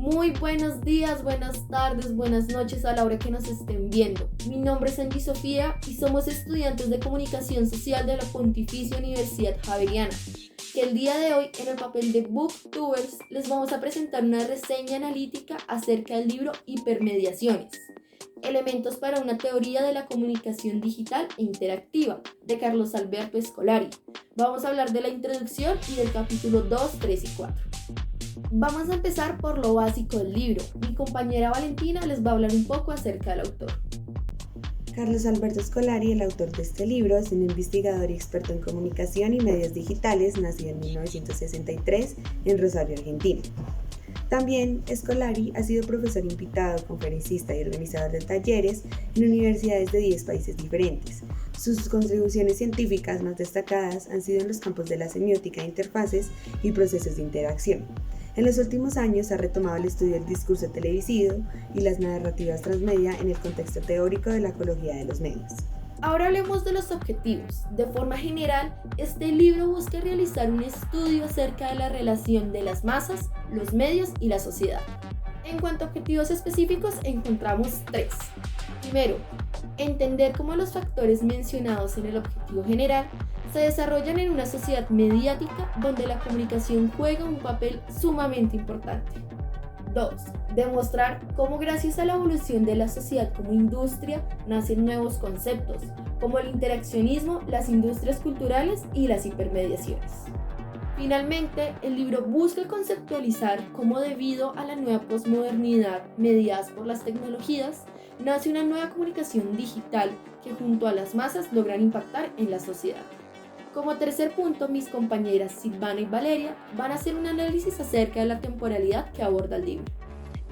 Muy buenos días, buenas tardes, buenas noches a la hora que nos estén viendo. Mi nombre es Angie Sofía y somos estudiantes de Comunicación Social de la Pontificia Universidad Javeriana, que el día de hoy en el papel de Booktubers les vamos a presentar una reseña analítica acerca del libro Hipermediaciones, elementos para una teoría de la comunicación digital e interactiva, de Carlos Alberto Scolari. Vamos a hablar de la introducción y del capítulo 2, 3 y 4. Vamos a empezar por lo básico del libro. Mi compañera Valentina les va a hablar un poco acerca del autor. Carlos Alberto Scolari, el autor de este libro, es un investigador y experto en comunicación y medios digitales, nacido en 1963 en Rosario, Argentina. También Scolari ha sido profesor invitado, conferencista y organizador de talleres en universidades de 10 países diferentes. Sus contribuciones científicas más destacadas han sido en los campos de la semiótica de interfaces y procesos de interacción. En los últimos años ha retomado el estudio del discurso televisivo y las narrativas transmedia en el contexto teórico de la ecología de los medios. Ahora hablemos de los objetivos. De forma general, este libro busca realizar un estudio acerca de la relación de las masas, los medios y la sociedad. En cuanto a objetivos específicos, encontramos 3. Primero, entender cómo los factores mencionados en el objetivo general se desarrollan en una sociedad mediática donde la comunicación juega un papel sumamente importante. 2. Demostrar cómo gracias a la evolución de la sociedad como industria nacen nuevos conceptos, como el interaccionismo, las industrias culturales y las hipermediaciones. Finalmente, el libro busca conceptualizar cómo debido a la nueva posmodernidad mediadas por las tecnologías, nace una nueva comunicación digital que junto a las masas logran impactar en la sociedad. Como tercer punto, mis compañeras Silvana y Valeria van a hacer un análisis acerca de la temporalidad que aborda el libro.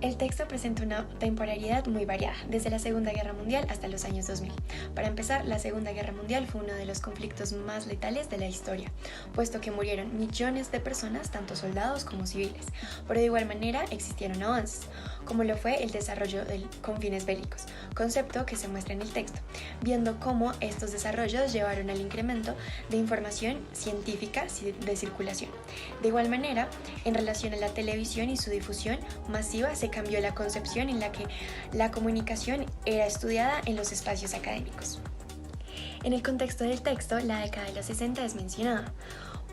El texto presenta una temporalidad muy variada, desde la Segunda Guerra Mundial hasta los años 2000. Para empezar, la Segunda Guerra Mundial fue uno de los conflictos más letales de la historia, puesto que murieron millones de personas, tanto soldados como civiles, pero de igual manera existieron avances, como lo fue el desarrollo con fines bélicos, concepto que se muestra en el texto, viendo cómo estos desarrollos llevaron al incremento de información científica de circulación. De igual manera, en relación a la televisión y su difusión masiva, se cambió la concepción en la que la comunicación era estudiada en los espacios académicos. En el contexto del texto, la década de los 60 es mencionada,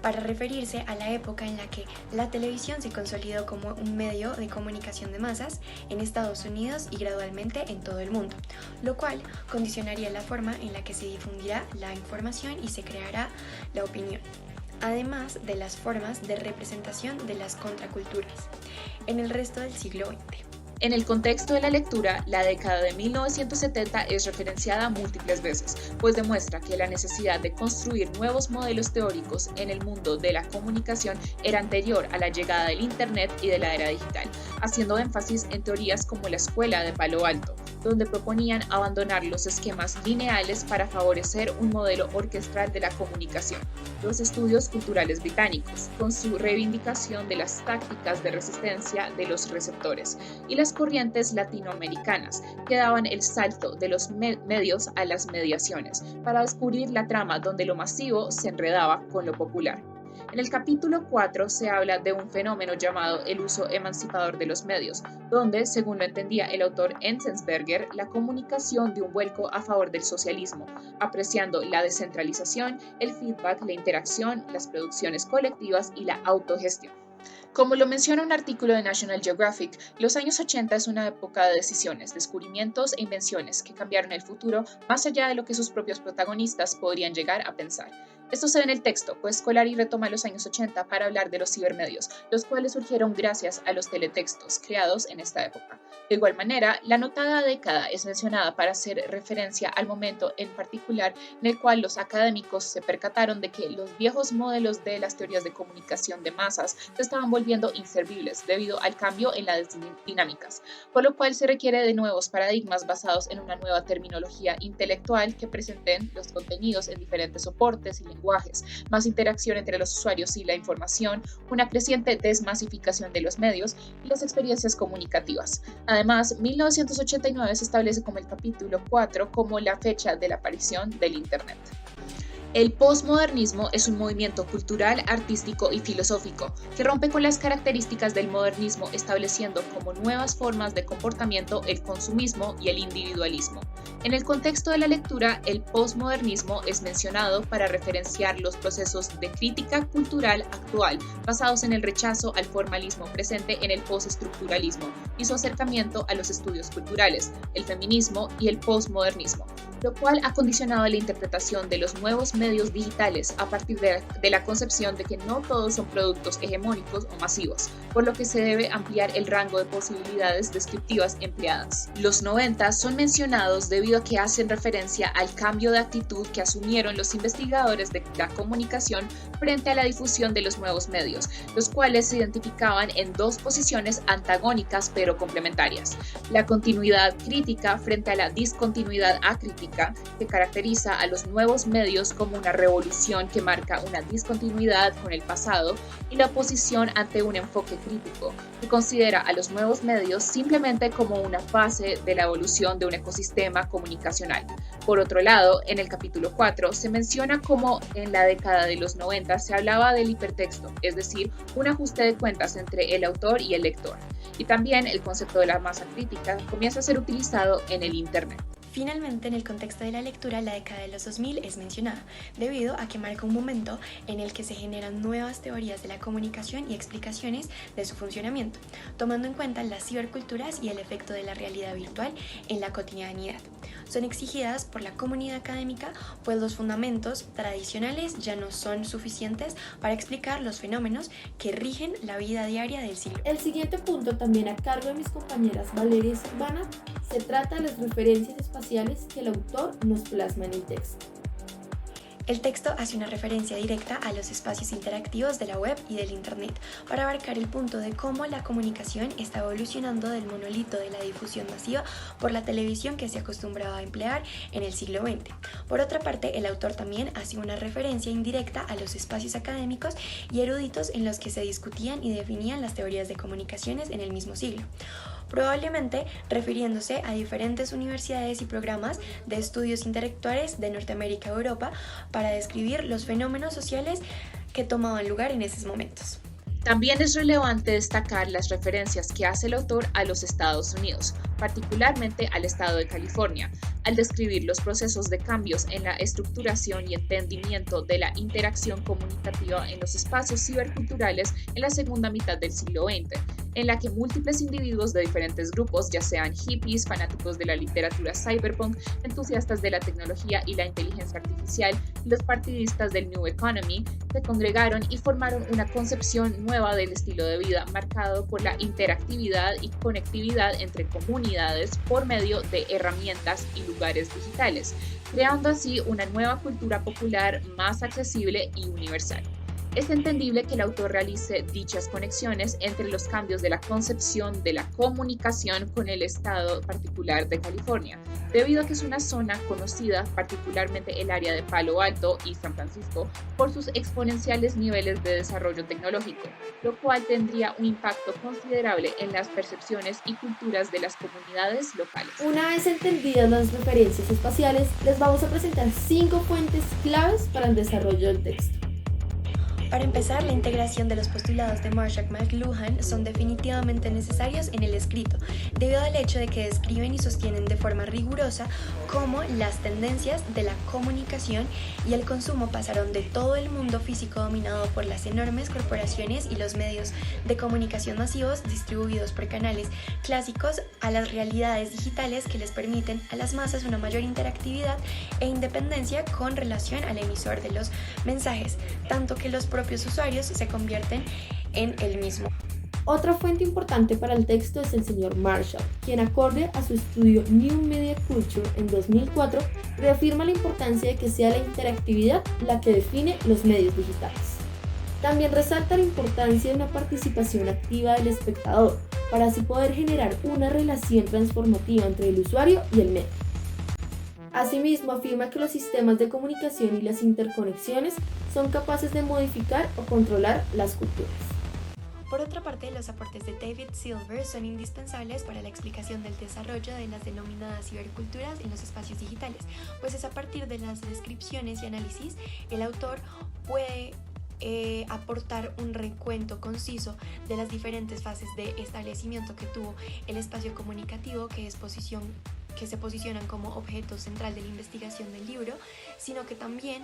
para referirse a la época en la que la televisión se consolidó como un medio de comunicación de masas en Estados Unidos y gradualmente en todo el mundo, lo cual condicionaría la forma en la que se difundirá la información y se creará la opinión, además de las formas de representación de las contraculturas en el resto del siglo XX. En el contexto de la lectura, la década de 1970 es referenciada múltiples veces, pues demuestra que la necesidad de construir nuevos modelos teóricos en el mundo de la comunicación era anterior a la llegada del Internet y de la era digital, haciendo énfasis en teorías como la Escuela de Palo Alto, donde proponían abandonar los esquemas lineales para favorecer un modelo orquestral de la comunicación, los estudios culturales británicos, con su reivindicación de las tácticas de resistencia de los receptores, y las corrientes latinoamericanas, que daban el salto de los medios a las mediaciones, para descubrir la trama donde lo masivo se enredaba con lo popular. En el capítulo 4 se habla de un fenómeno llamado el uso emancipador de los medios, donde, según lo entendía el autor Enzensberger, la comunicación dio un vuelco a favor del socialismo, apreciando la descentralización, el feedback, la interacción, las producciones colectivas y la autogestión. Como lo menciona un artículo de National Geographic, los años 80 es una época de decisiones, descubrimientos e invenciones que cambiaron el futuro más allá de lo que sus propios protagonistas podrían llegar a pensar. Esto se ve en el texto, pues Scolari retoma los años 80 para hablar de los cibermedios, los cuales surgieron gracias a los teletextos creados en esta época. De igual manera, la anotada década es mencionada para hacer referencia al momento en particular en el cual los académicos se percataron de que los viejos modelos de las teorías de comunicación de masas se estaban volviendo inservibles debido al cambio en las dinámicas, por lo cual se requiere de nuevos paradigmas basados en una nueva terminología intelectual que presenten los contenidos en diferentes soportes y lenguajes, más interacción entre los usuarios y la información, una creciente desmasificación de los medios y las experiencias comunicativas. Además, 1989 se establece como el capítulo 4 como la fecha de la aparición del Internet. El posmodernismo es un movimiento cultural, artístico y filosófico que rompe con las características del modernismo, estableciendo como nuevas formas de comportamiento el consumismo y el individualismo. En el contexto de la lectura, el posmodernismo es mencionado para referenciar los procesos de crítica cultural actual basados en el rechazo al formalismo presente en el postestructuralismo y su acercamiento a los estudios culturales, el feminismo y el posmodernismo, lo cual ha condicionado la interpretación de los nuevos medios digitales a partir de la concepción de que no todos son productos hegemónicos o masivos, por lo que se debe ampliar el rango de posibilidades descriptivas empleadas. Los 90 son mencionados debido a que hacen referencia al cambio de actitud que asumieron los investigadores de la comunicación frente a la difusión de los nuevos medios, los cuales se identificaban en dos posiciones antagónicas pero complementarias: la continuidad crítica frente a la discontinuidad acrítica, que caracteriza a los nuevos medios como una revolución que marca una discontinuidad con el pasado, y la oposición ante un enfoque crítico, que considera a los nuevos medios simplemente como una fase de la evolución de un ecosistema comunicacional. Por otro lado, en el capítulo 4 se menciona cómo en la década de los 90 se hablaba del hipertexto, es decir, un ajuste de cuentas entre el autor y el lector. Y también el concepto de la masa crítica comienza a ser utilizado en el Internet. Finalmente, en el contexto de la lectura, la década de los 2000 es mencionada, debido a que marca un momento en el que se generan nuevas teorías de la comunicación y explicaciones de su funcionamiento, tomando en cuenta las ciberculturas y el efecto de la realidad virtual en la cotidianidad. Son exigidas por la comunidad académica, pues los fundamentos tradicionales ya no son suficientes para explicar los fenómenos que rigen la vida diaria del siglo. El siguiente punto, también a cargo de mis compañeras Valeria y Silvana, se trata de las referencias espaciales que el autor nos plasma en el texto. El texto hace una referencia directa a los espacios interactivos de la web y del Internet para abarcar el punto de cómo la comunicación está evolucionando del monolito de la difusión masiva por la televisión que se acostumbraba a emplear en el siglo XX. Por otra parte, el autor también hace una referencia indirecta a los espacios académicos y eruditos en los que se discutían y definían las teorías de comunicaciones en el mismo siglo, probablemente refiriéndose a diferentes universidades y programas de estudios intelectuales de Norteamérica y Europa para describir los fenómenos sociales que tomaban lugar en esos momentos. También es relevante destacar las referencias que hace el autor a los Estados Unidos, particularmente al estado de California, al describir los procesos de cambios en la estructuración y entendimiento de la interacción comunicativa en los espacios ciberculturales en la segunda mitad del siglo XX, en la que múltiples individuos de diferentes grupos, ya sean hippies, fanáticos de la literatura cyberpunk, entusiastas de la tecnología y la inteligencia artificial, y los partidistas del New Economy, se congregaron y formaron una concepción nueva del estilo de vida marcado por la interactividad y conectividad entre comunidades por medio de herramientas y lugares digitales, creando así una nueva cultura popular más accesible y universal. Es entendible que el autor realice dichas conexiones entre los cambios de la concepción de la comunicación con el estado particular de California, debido a que es una zona conocida, particularmente el área de Palo Alto y San Francisco, por sus exponenciales niveles de desarrollo tecnológico, lo cual tendría un impacto considerable en las percepciones y culturas de las comunidades locales. Una vez entendidas las referencias espaciales, les vamos a presentar 5 fuentes claves para el desarrollo del texto. Para empezar, la integración de los postulados de Marshall McLuhan son definitivamente necesarios en el escrito, debido al hecho de que describen y sostienen de forma rigurosa cómo las tendencias de la comunicación y el consumo pasaron de todo el mundo físico dominado por las enormes corporaciones y los medios de comunicación masivos distribuidos por canales clásicos a las realidades digitales que les permiten a las masas una mayor interactividad e independencia con relación al emisor de los mensajes, tanto que los propios usuarios se convierten en el mismo. Otra fuente importante para el texto es el señor Marshall, quien, acorde a su estudio New Media Culture en 2004, reafirma la importancia de que sea la interactividad la que define los medios digitales. También resalta la importancia de una participación activa del espectador, para así poder generar una relación transformativa entre el usuario y el medio. Asimismo, afirma que los sistemas de comunicación y las interconexiones son capaces de modificar o controlar las culturas. Por otra parte, los aportes de David Silver son indispensables para la explicación del desarrollo de las denominadas ciberculturas en los espacios digitales, pues es a partir de las descripciones y análisis el autor puede aportar un recuento conciso de las diferentes fases de establecimiento que tuvo el espacio comunicativo, que se posicionan como objeto central de la investigación del libro, sino que también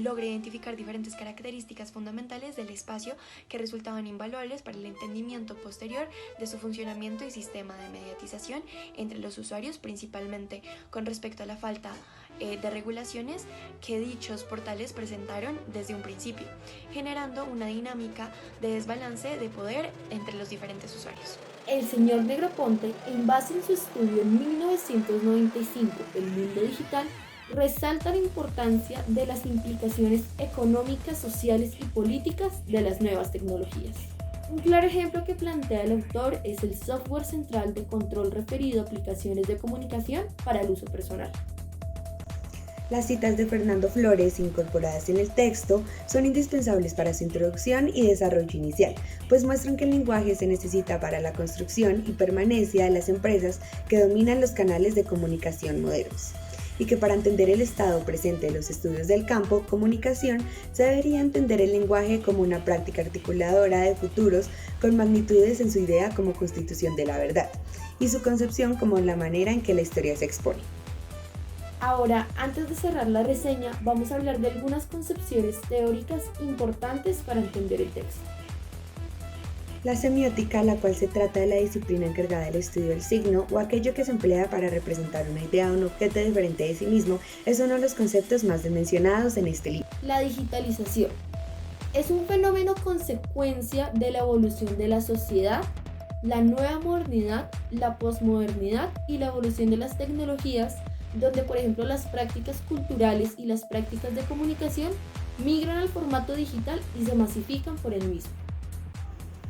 logra identificar diferentes características fundamentales del espacio que resultaban invaluables para el entendimiento posterior de su funcionamiento y sistema de mediatización entre los usuarios, principalmente con respecto a la falta de regulaciones que dichos portales presentaron desde un principio, generando una dinámica de desbalance de poder entre los diferentes usuarios. El señor Negroponte, en base en su estudio en 1995 del mundo digital, resalta la importancia de las implicaciones económicas, sociales y políticas de las nuevas tecnologías. Un claro ejemplo que plantea el autor es el software central de control referido a aplicaciones de comunicación para el uso personal. Las citas de Fernando Flores incorporadas en el texto son indispensables para su introducción y desarrollo inicial, pues muestran que el lenguaje se necesita para la construcción y permanencia de las empresas que dominan los canales de comunicación modernos, y que para entender el estado presente de los estudios del campo comunicación se debería entender el lenguaje como una práctica articuladora de futuros con magnitudes en su idea como constitución de la verdad, y su concepción como la manera en que la historia se expone. Ahora, antes de cerrar la reseña, vamos a hablar de algunas concepciones teóricas importantes para entender el texto. La semiótica, la cual se trata de la disciplina encargada del estudio del signo o aquello que se emplea para representar una idea o un objeto diferente de sí mismo, es uno de los conceptos más mencionados en este libro. La digitalización es un fenómeno consecuencia de la evolución de la sociedad, la nueva modernidad, la posmodernidad y la evolución de las tecnologías, donde por ejemplo las prácticas culturales y las prácticas de comunicación migran al formato digital y se masifican por el mismo.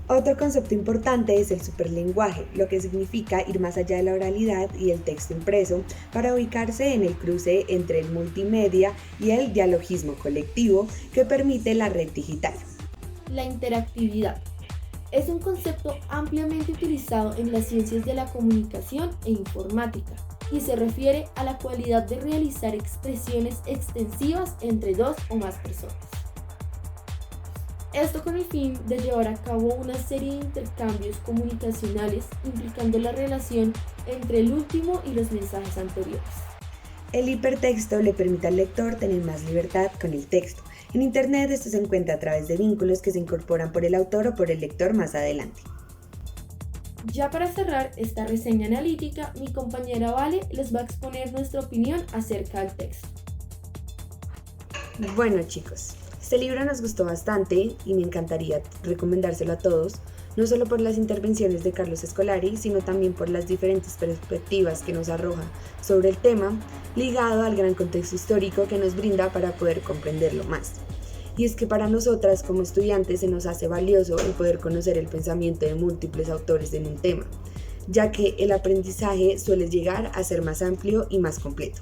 Otro concepto importante es el superlenguaje, lo que significa ir más allá de la oralidad y el texto impreso para ubicarse en el cruce entre el multimedia y el dialogismo colectivo que permite la red digital. La interactividad es un concepto ampliamente utilizado en las ciencias de la comunicación e informática y se refiere a la cualidad de realizar expresiones extensivas entre dos o más personas. Esto con el fin de llevar a cabo una serie de intercambios comunicacionales implicando la relación entre el último y los mensajes anteriores. El hipertexto le permite al lector tener más libertad con el texto. En Internet esto se encuentra a través de vínculos que se incorporan por el autor o por el lector más adelante. Ya para cerrar esta reseña analítica, mi compañera Vale les va a exponer nuestra opinión acerca del texto. Bueno chicos, este libro nos gustó bastante y me encantaría recomendárselo a todos, no solo por las intervenciones de Carlos Scolari, sino también por las diferentes perspectivas que nos arroja sobre el tema, ligado al gran contexto histórico que nos brinda para poder comprenderlo más. Y es que para nosotras como estudiantes se nos hace valioso el poder conocer el pensamiento de múltiples autores en un tema, ya que el aprendizaje suele llegar a ser más amplio y más completo.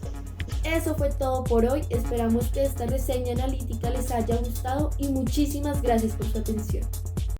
Eso fue todo por hoy, esperamos que esta reseña analítica les haya gustado y muchísimas gracias por su atención.